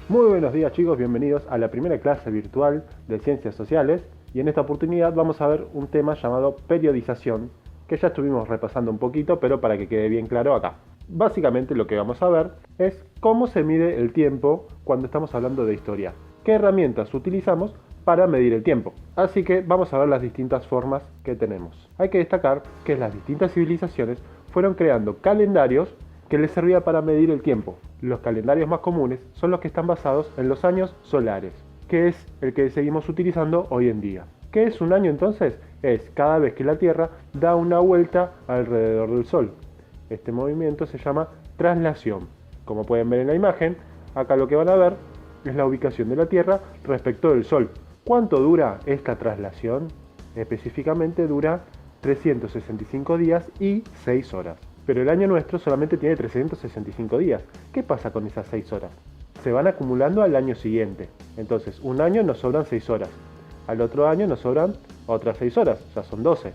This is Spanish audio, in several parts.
Muy buenos días chicos, bienvenidos a la primera clase virtual de Ciencias Sociales y en esta oportunidad vamos a ver un tema llamado periodización, que ya estuvimos repasando un poquito, pero para que quede bien claro acá. Básicamente lo que vamos a ver es cómo se mide el tiempo cuando estamos hablando de historia, qué herramientas utilizamos para medir el tiempo. Así que vamos a ver las distintas formas que tenemos. Hay que destacar que las distintas civilizaciones fueron creando calendarios que les servía para medir el tiempo. Los calendarios más comunes son los que están basados en los años solares, que es el que seguimos utilizando hoy en día. ¿Qué es un año entonces? Es cada vez que la Tierra da una vuelta alrededor del Sol. Este movimiento se llama traslación. Como pueden ver en la imagen, acá lo que van a ver es la ubicación de la Tierra respecto del Sol. ¿Cuánto dura esta traslación? Específicamente dura 365 días y 6 horas. Pero el año nuestro solamente tiene 365 días. ¿Qué pasa con esas 6 horas? Se van acumulando al año siguiente. Entonces, un año nos sobran 6 horas. Al otro año nos sobran otras 6 horas, ya son 12.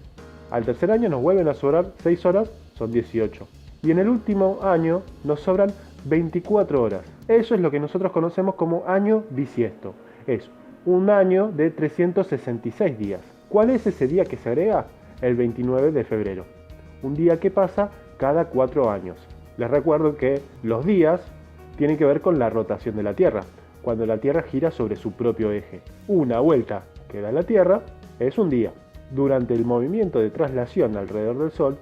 Al tercer año nos vuelven a sobrar 6 horas, son 18. Y en el último año nos sobran 24 horas. Eso es lo que nosotros conocemos como año bisiesto. Es un año de 366 días. ¿Cuál es ese día que se agrega? El 29 de febrero. Un día que pasa cada 4 años. Les recuerdo que los días tienen que ver con la rotación de la Tierra, cuando la Tierra gira sobre su propio eje. Una vuelta que da la Tierra es un día. Durante el movimiento de traslación alrededor del Sol,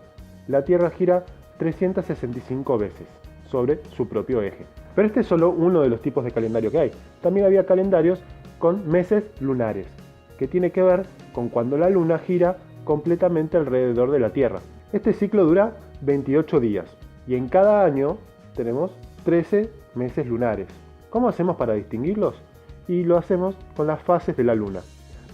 la Tierra gira 365 veces sobre su propio eje. Pero este es solo uno de los tipos de calendario que hay. También había calendarios con meses lunares, que tiene que ver con cuando la Luna gira completamente alrededor de la Tierra. Este ciclo dura 28 días y en cada año tenemos 13 meses lunares. ¿Cómo hacemos para distinguirlos? Y lo hacemos con las fases de la luna.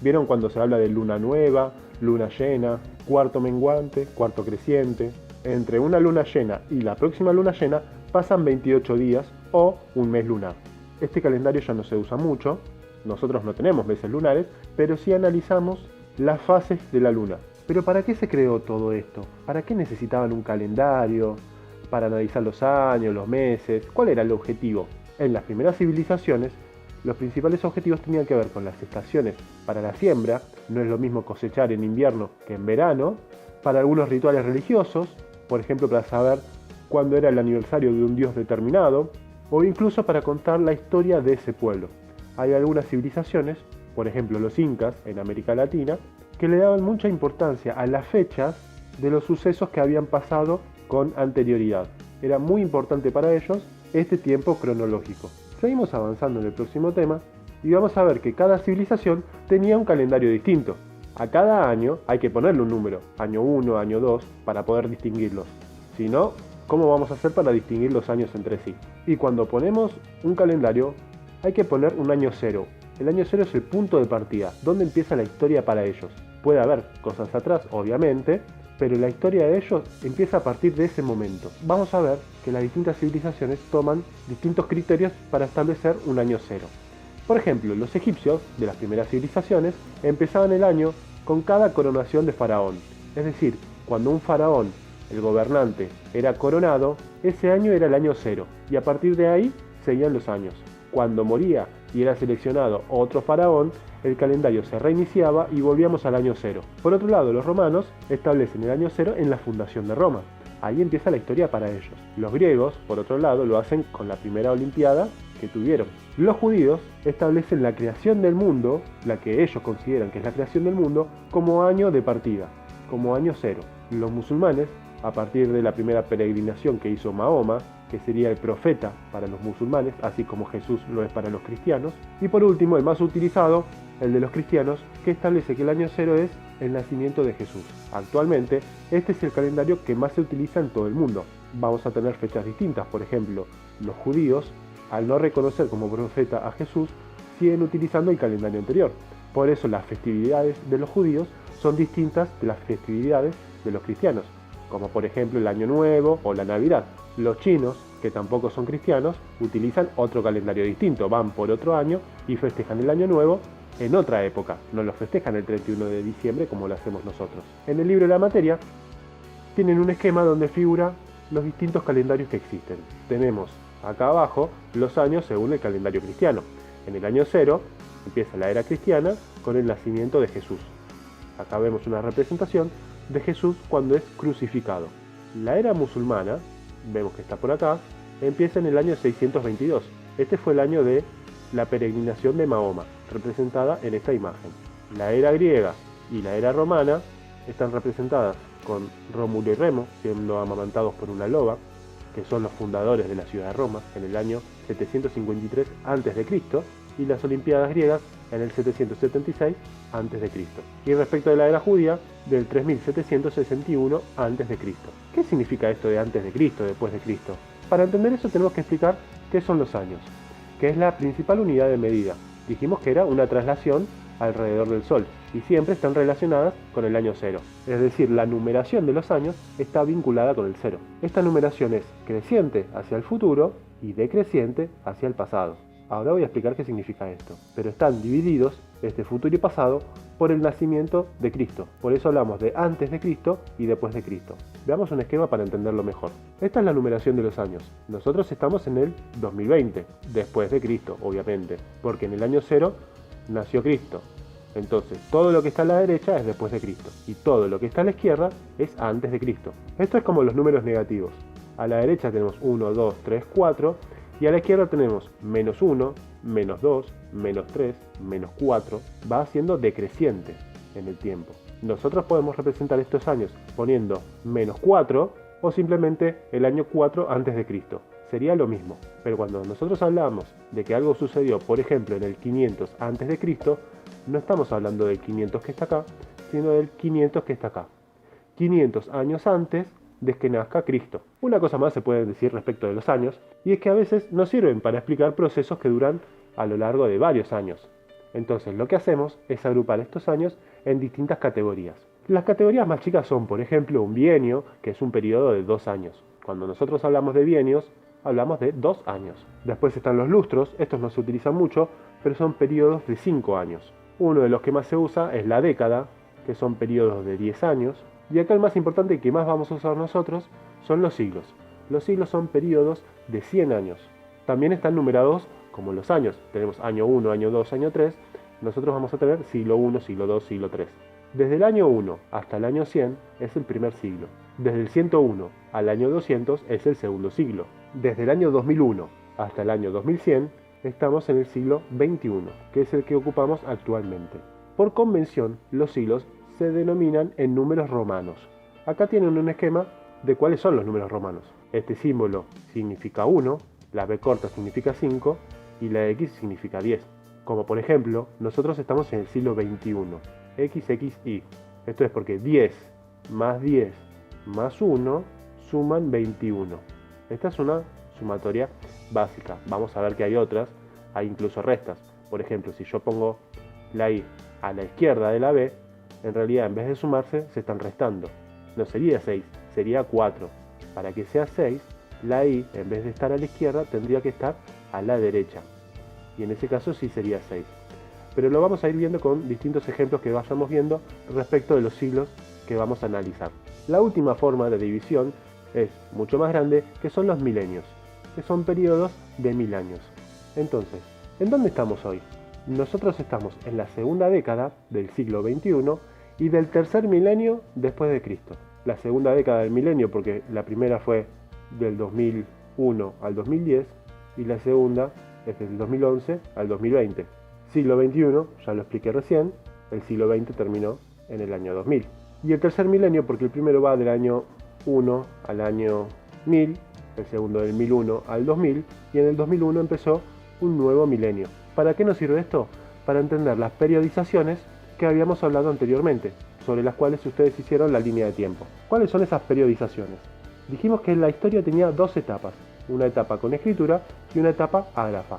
¿Vieron cuando se habla de luna nueva, luna llena, cuarto menguante, cuarto creciente? Entre una luna llena y la próxima luna llena pasan 28 días o un mes lunar. Este calendario ya no se usa mucho, nosotros no tenemos meses lunares, pero sí analizamos las fases de la luna. Pero ¿para qué se creó todo esto? ¿Para qué necesitaban un calendario? ¿Para analizar los años, los meses? ¿Cuál era el objetivo? En las primeras civilizaciones, los principales objetivos tenían que ver con las estaciones para la siembra, no es lo mismo cosechar en invierno que en verano, para algunos rituales religiosos, por ejemplo para saber cuándo era el aniversario de un dios determinado, o incluso para contar la historia de ese pueblo. Hay algunas civilizaciones, por ejemplo los incas en América Latina, que le daban mucha importancia a las fechas de los sucesos que habían pasado con anterioridad. Era muy importante para ellos este tiempo cronológico. Seguimos avanzando en el próximo tema y vamos a ver que cada civilización tenía un calendario distinto. A cada año hay que ponerle un número, año 1, año 2, para poder distinguirlos. Si no, ¿cómo vamos a hacer para distinguir los años entre sí? Y cuando ponemos un calendario, hay que poner un año cero. El año cero es el punto de partida, donde empieza la historia para ellos. Puede haber cosas atrás, obviamente, pero la historia de ellos empieza a partir de ese momento. Vamos a ver que las distintas civilizaciones toman distintos criterios para establecer un año cero. Por ejemplo, los egipcios, de las primeras civilizaciones, empezaban el año con cada coronación de faraón. Es decir, cuando un faraón, el gobernante, era coronado, ese año era el año cero, y a partir de ahí seguían los años. Cuando moría y era seleccionado otro faraón, el calendario se reiniciaba y volvíamos al año cero. Por otro lado, los romanos establecen el año cero en la fundación de Roma. Ahí empieza la historia para ellos. Los griegos, por otro lado, lo hacen con la primera olimpiada que tuvieron. Los judíos establecen la creación del mundo, la que ellos consideran que es la creación del mundo, como año de partida, como año cero. Los musulmanes, a partir de la primera peregrinación que hizo Mahoma, que sería el profeta para los musulmanes, así como Jesús lo es para los cristianos. Y por último, el más utilizado, el de los cristianos, que establece que el año cero es el nacimiento de Jesús. Actualmente, este es el calendario que más se utiliza en todo el mundo. Vamos a tener fechas distintas, por ejemplo, los judíos, al no reconocer como profeta a Jesús, siguen utilizando el calendario anterior. Por eso las festividades de los judíos son distintas de las festividades de los cristianos, como por ejemplo el Año Nuevo o la Navidad. Los chinos, que tampoco son cristianos, utilizan otro calendario distinto, van por otro año y festejan el Año Nuevo en otra época, no lo festejan el 31 de diciembre como lo hacemos nosotros. En el libro de la materia tienen un esquema donde figura los distintos calendarios que existen. Tenemos acá abajo los años según el calendario cristiano. En el año 0 empieza la era cristiana con el nacimiento de Jesús. Acá vemos una representación de Jesús cuando es crucificado. La era musulmana, vemos que está por acá, empieza en el año 622. Este fue el año de la peregrinación de Mahoma, representada en esta imagen. La era griega y la era romana están representadas con Rómulo y Remo siendo amamantados por una loba, que son los fundadores de la ciudad de Roma en el año 753 a.C., y las Olimpiadas griegas en el 776 a.C. Y respecto de la era judía, del 3761 a.C. ¿Qué significa esto de antes de Cristo, después de Cristo? Para entender eso tenemos que explicar qué son los años, que es la principal unidad de medida. Dijimos que era una traslación alrededor del Sol, y siempre están relacionadas con el año 0. Es decir, la numeración de los años está vinculada con el 0. Esta numeración es creciente hacia el futuro y decreciente hacia el pasado. Ahora voy a explicar qué significa esto. Pero están divididos, este futuro y pasado, por el nacimiento de Cristo. Por eso hablamos de antes de Cristo y después de Cristo. Veamos un esquema para entenderlo mejor. Esta es la numeración de los años. Nosotros estamos en el 2020, después de Cristo, obviamente, porque en el año 0 nació Cristo. Entonces, todo lo que está a la derecha es después de Cristo, y todo lo que está a la izquierda es antes de Cristo. Esto es como los números negativos. A la derecha tenemos 1, 2, 3, 4, y a la izquierda tenemos menos 1, menos 2, menos 3, menos 4. Va siendo decreciente en el tiempo. Nosotros podemos representar estos años poniendo menos 4 o simplemente el año 4 antes de Cristo. Sería lo mismo, pero cuando nosotros hablamos de que algo sucedió, por ejemplo, en el 500 antes de Cristo, no estamos hablando del 500 que está acá, sino del 500 que está acá. 500 años antes de que nazca Cristo. Una cosa más se puede decir respecto de los años, y es que a veces nos sirven para explicar procesos que duran a lo largo de varios años. Entonces lo que hacemos es agrupar estos años en distintas categorías. Las categorías más chicas son, por ejemplo, un bienio, que es un periodo de 2 años. Cuando nosotros hablamos de bienios, hablamos de 2 años. Después están los lustros, estos no se utilizan mucho, pero son periodos de 5 años. Uno de los que más se usa es la década, que son periodos de 10 años. Y acá el más importante y que más vamos a usar nosotros son los siglos. Los siglos son periodos de 100 años. También están numerados como los años. Tenemos año 1, año 2, año 3. Nosotros vamos a tener siglo 1, siglo 2, siglo 3. Desde el año 1 hasta el año 100 es el primer siglo. Desde el 101 al año 200 es el segundo siglo. Desde el año 2001 hasta el año 2100 estamos en el siglo XXI, que es el que ocupamos actualmente. Por convención, los siglos se denominan en números romanos. Acá tienen un esquema de cuáles son los números romanos. Este símbolo significa 1, la B corta significa 5 y la X significa 10. Como por ejemplo, nosotros estamos en el siglo XXI, XXI. Esto es porque 10 más 1 suman 21. Esta es una sumatoria básica. Vamos a ver que hay otras, hay incluso restas. Por ejemplo, si yo pongo la I a la izquierda de la B, en realidad en vez de sumarse se están restando. No sería 6, sería 4. Para que sea 6, la I en vez de estar a la izquierda tendría que estar a la derecha. Y en ese caso sí sería 6. Pero lo vamos a ir viendo con distintos ejemplos que vayamos viendo respecto de los siglos que vamos a analizar. La última forma de división es mucho más grande, que son los milenios, que son periodos de 1000 años. Entonces, ¿en dónde estamos hoy? Nosotros estamos en la segunda década del siglo XXI y del tercer milenio después de Cristo. La segunda década del milenio porque la primera fue del 2001 al 2010 y la segunda es del 2011 al 2020. Siglo XXI, ya lo expliqué recién, el siglo XX terminó en el año 2000. Y el tercer milenio porque el primero va del año 1 al año 1000, el segundo del 1001 al 2000 y en el 2001 empezó un nuevo milenio. ¿Para qué nos sirve esto? Para entender las periodizaciones que habíamos hablado anteriormente, sobre las cuales ustedes hicieron la línea de tiempo. ¿Cuáles son esas periodizaciones? Dijimos que la historia tenía 2 etapas, una etapa con escritura y una etapa ágrafa.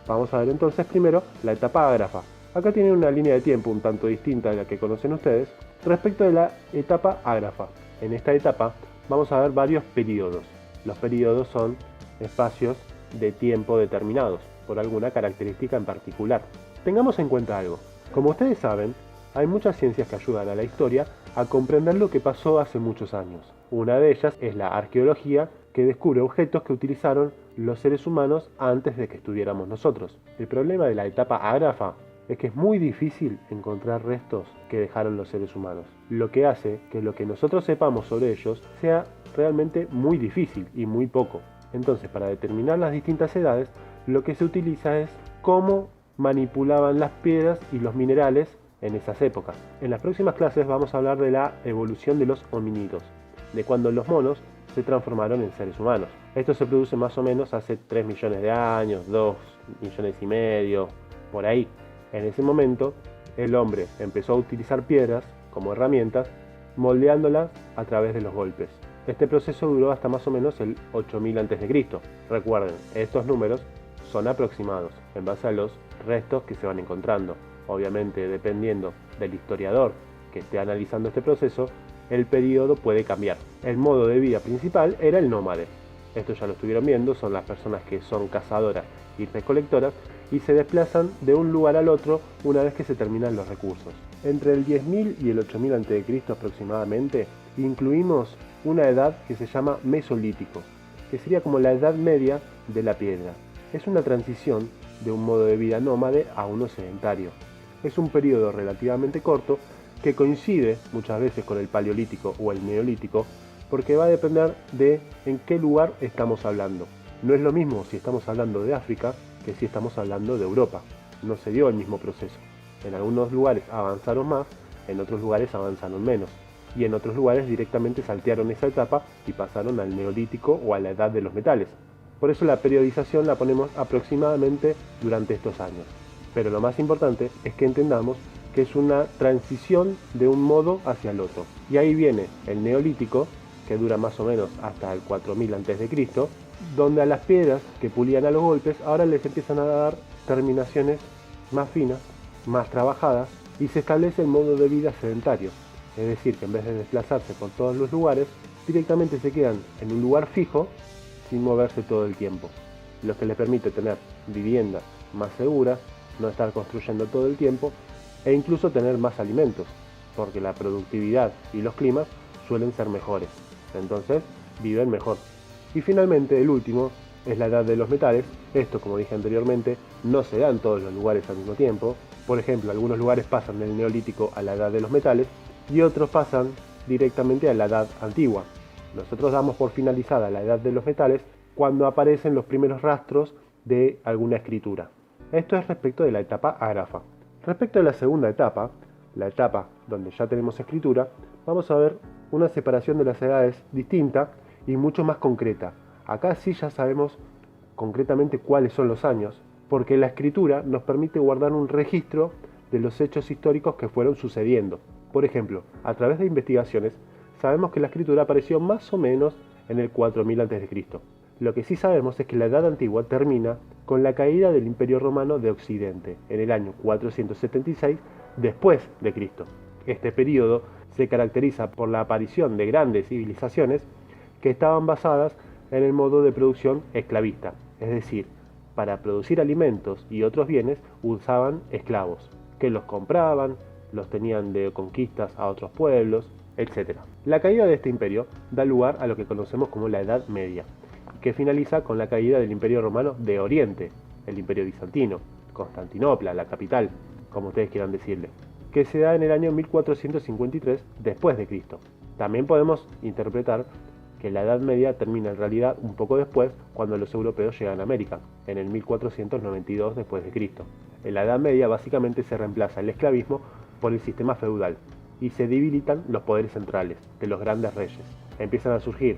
Vamos a ver entonces primero la etapa ágrafa. Acá tienen una línea de tiempo un tanto distinta de la que conocen ustedes respecto de la etapa ágrafa. En esta etapa vamos a ver varios periodos. Los periodos son espacios de tiempo determinados por alguna característica en particular. Tengamos en cuenta algo. Como ustedes saben, hay muchas ciencias que ayudan a la historia a comprender lo que pasó hace muchos años. Una de ellas es la arqueología que descubre objetos que utilizaron los seres humanos antes de que estuviéramos nosotros. El problema de la etapa ágrafa es que es muy difícil encontrar restos que dejaron los seres humanos, lo que hace que lo que nosotros sepamos sobre ellos sea realmente muy difícil y muy poco. Entonces, para determinar las distintas edades, lo que se utiliza es cómo manipulaban las piedras y los minerales en esas épocas. En las próximas clases vamos a hablar de la evolución de los homínidos, de cuando los monos se transformaron en seres humanos. Esto se produce más o menos hace 3 millones de años, 2 millones y medio, por ahí. En ese momento, el hombre empezó a utilizar piedras como herramientas, moldeándolas a través de los golpes. Este proceso duró hasta más o menos el 8000 a.C. Recuerden, estos números son aproximados en base a los restos que se van encontrando. Obviamente, dependiendo del historiador que esté analizando este proceso, el periodo puede cambiar. El modo de vida principal era el nómade. Esto ya lo estuvieron viendo, son las personas que son cazadoras y recolectoras y se desplazan de un lugar al otro una vez que se terminan los recursos. Entre el 10.000 y el 8.000 a.C. aproximadamente, incluimos una edad que se llama Mesolítico, que sería como la edad media de la piedra. Es una transición de un modo de vida nómade a uno sedentario. Es un periodo relativamente corto que coincide muchas veces con el Paleolítico o el Neolítico, porque va a depender de en qué lugar estamos hablando. No es lo mismo si estamos hablando de África que si estamos hablando de Europa. No se dio el mismo proceso. En algunos lugares avanzaron más, en otros lugares avanzaron menos, y en otros lugares directamente saltearon esa etapa y pasaron al Neolítico o a la edad de los metales. Por eso la periodización la ponemos aproximadamente durante estos años. Pero lo más importante es que entendamos que es una transición de un modo hacia el otro. Y ahí viene el Neolítico, que dura más o menos hasta el 4000 a.C., donde a las piedras que pulían a los golpes ahora les empiezan a dar terminaciones más finas, más trabajadas, y se establece el modo de vida sedentario. Es decir, que en vez de desplazarse por todos los lugares, directamente se quedan en un lugar fijo sin moverse todo el tiempo, lo que les permite tener viviendas más seguras, no estar construyendo todo el tiempo e incluso tener más alimentos, porque la productividad y los climas suelen ser mejores, entonces viven mejor. Y finalmente el último es la edad de los metales. Esto, como dije anteriormente, no se da en todos los lugares al mismo tiempo. Por ejemplo, algunos lugares pasan del Neolítico a la edad de los metales y otros pasan directamente a la edad antigua. Nosotros damos por finalizada la edad de los metales cuando aparecen los primeros rastros de alguna escritura. Esto es respecto de la etapa ágrafa. Respecto a la segunda etapa, la etapa donde ya tenemos escritura, vamos a ver una separación de las edades distinta y mucho más concreta. Acá sí ya sabemos concretamente cuáles son los años, porque la escritura nos permite guardar un registro de los hechos históricos que fueron sucediendo. Por ejemplo, a través de investigaciones, sabemos que la escritura apareció más o menos en el 4000 a.C. Lo que sí sabemos es que la Edad Antigua termina con la caída del Imperio Romano de Occidente, en el año 476 después de Cristo. Este periodo se caracteriza por la aparición de grandes civilizaciones que estaban basadas en el modo de producción esclavista, es decir, para producir alimentos y otros bienes usaban esclavos, que los compraban, los tenían de conquistas a otros pueblos, etc. La caída de este imperio da lugar a lo que conocemos como la Edad Media, que finaliza con la caída del Imperio Romano de Oriente, el Imperio Bizantino, Constantinopla, la capital, como ustedes quieran decirle, que se da en el año 1453 después de Cristo. También podemos interpretar que la Edad Media termina en realidad un poco después, cuando los europeos llegan a América, en el 1492 después de Cristo. En la Edad Media básicamente se reemplaza el esclavismo por el sistema feudal y se debilitan los poderes centrales de los grandes reyes. Empiezan a surgir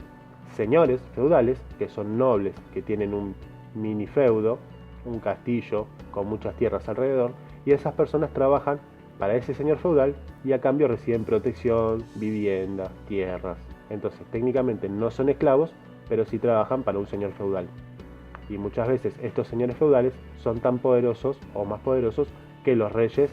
señores feudales, que son nobles, que tienen un mini feudo, un castillo con muchas tierras alrededor, y esas personas trabajan para ese señor feudal y a cambio reciben protección, vivienda, tierras. Entonces técnicamente no son esclavos, pero sí trabajan para un señor feudal. Y muchas veces estos señores feudales son tan poderosos o más poderosos que los reyes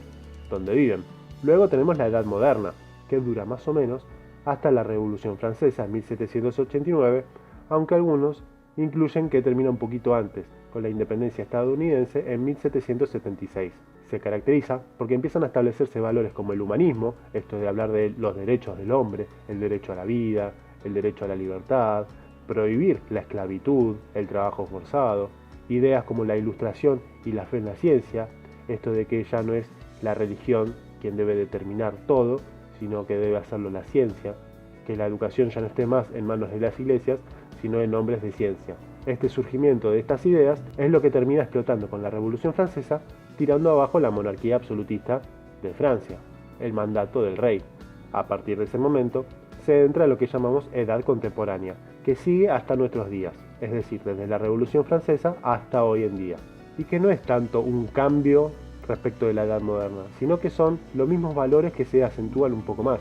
donde viven. Luego tenemos la Edad Moderna, que dura más o menos hasta la Revolución Francesa en 1789, aunque algunos incluyen que termina un poquito antes, con la independencia estadounidense en 1776. Se caracteriza porque empiezan a establecerse valores como el humanismo, esto de hablar de los derechos del hombre, el derecho a la vida, el derecho a la libertad, prohibir la esclavitud, el trabajo forzado, ideas como la ilustración y la fe en la ciencia, esto de que ya no es la religión quien debe determinar todo, sino que debe hacerlo la ciencia, que la educación ya no esté más en manos de las iglesias, sino en hombres de ciencia. Este surgimiento de estas ideas es lo que termina explotando con la Revolución Francesa, tirando abajo la monarquía absolutista de Francia, el mandato del rey. A partir de ese momento, se entra a lo que llamamos Edad Contemporánea, que sigue hasta nuestros días, es decir, desde la Revolución Francesa hasta hoy en día, y que no es tanto un cambio respecto de la Edad Moderna, sino que son los mismos valores que se acentúan un poco más.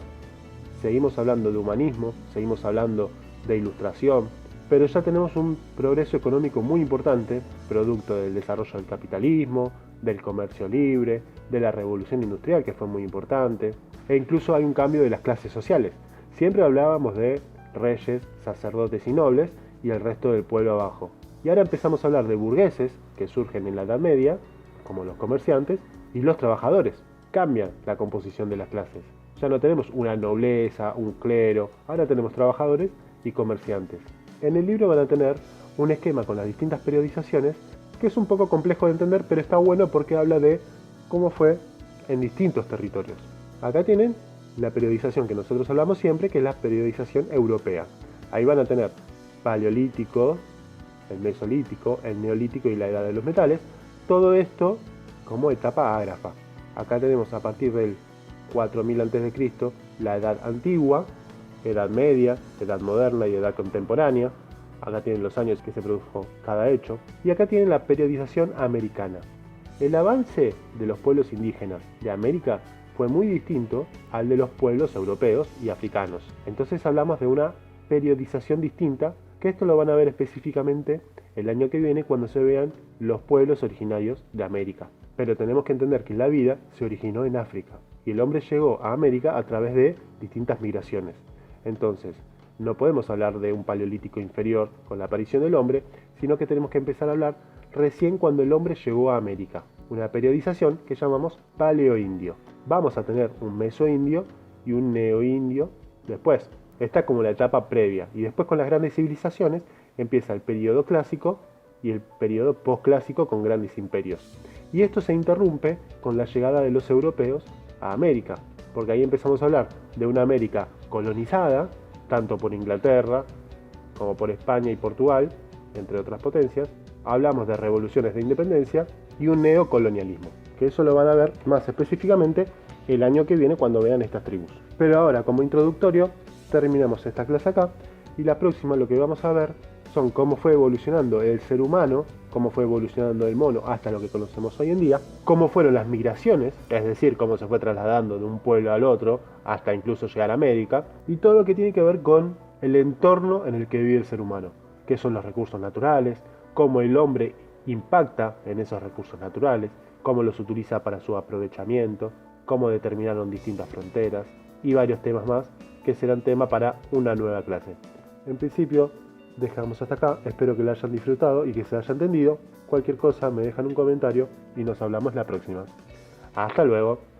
Seguimos hablando de humanismo, seguimos hablando de ilustración, pero ya tenemos un progreso económico muy importante, producto del desarrollo del capitalismo, del comercio libre, de la revolución industrial, que fue muy importante, e incluso hay un cambio de las clases sociales. Siempre hablábamos de reyes, sacerdotes y nobles, y el resto del pueblo abajo. Y ahora empezamos a hablar de burgueses, que surgen en la Edad Media, como los comerciantes, y los trabajadores. Cambian la composición de las clases. Ya no tenemos una nobleza, un clero, ahora tenemos trabajadores y comerciantes. En el libro van a tener un esquema con las distintas periodizaciones, que es un poco complejo de entender, pero está bueno porque habla de cómo fue en distintos territorios. Acá tienen la periodización que nosotros hablamos siempre, que es la periodización europea. Ahí van a tener paleolítico, el mesolítico, el neolítico y la edad de los metales, todo esto como etapa ágrafa. Acá tenemos a partir del 4000 a.C. la edad antigua, edad media, edad moderna y edad contemporánea. Acá tienen los años que se produjo cada hecho. Y acá tienen la periodización americana. El avance de los pueblos indígenas de América fue muy distinto al de los pueblos europeos y africanos. Entonces hablamos de una periodización distinta, que esto lo van a ver específicamente el año que viene cuando se vean los pueblos originarios de América. Pero tenemos que entender que la vida se originó en África y el hombre llegó a América a través de distintas migraciones. Entonces, no podemos hablar de un paleolítico inferior con la aparición del hombre, sino que tenemos que empezar a hablar recién cuando el hombre llegó a América. Una periodización que llamamos paleoindio. Vamos a tener un mesoindio y un neoindio después. Esta es como la etapa previa. Y después con las grandes civilizaciones empieza el periodo clásico y el periodo posclásico con grandes imperios. Y esto se interrumpe con la llegada de los europeos a América, porque ahí empezamos a hablar de una América colonizada, tanto por Inglaterra como por España y Portugal, entre otras potencias. Hablamos de revoluciones de independencia y un neocolonialismo, que eso lo van a ver más específicamente el año que viene cuando vean estas tribus. Pero ahora, como introductorio, terminamos esta clase acá, y la próxima lo que vamos a ver son cómo fue evolucionando el ser humano, cómo fue evolucionando el mono hasta lo que conocemos hoy en día, cómo fueron las migraciones, es decir, cómo se fue trasladando de un pueblo al otro hasta incluso llegar a América, y todo lo que tiene que ver con el entorno en el que vive el ser humano, qué son los recursos naturales, cómo el hombre impacta en esos recursos naturales, cómo los utiliza para su aprovechamiento, cómo determinaron distintas fronteras y varios temas más que serán tema para una nueva clase. En principio, dejamos hasta acá, espero que lo hayan disfrutado y que se haya entendido. Cualquier cosa me dejan un comentario y nos hablamos la próxima. Hasta luego.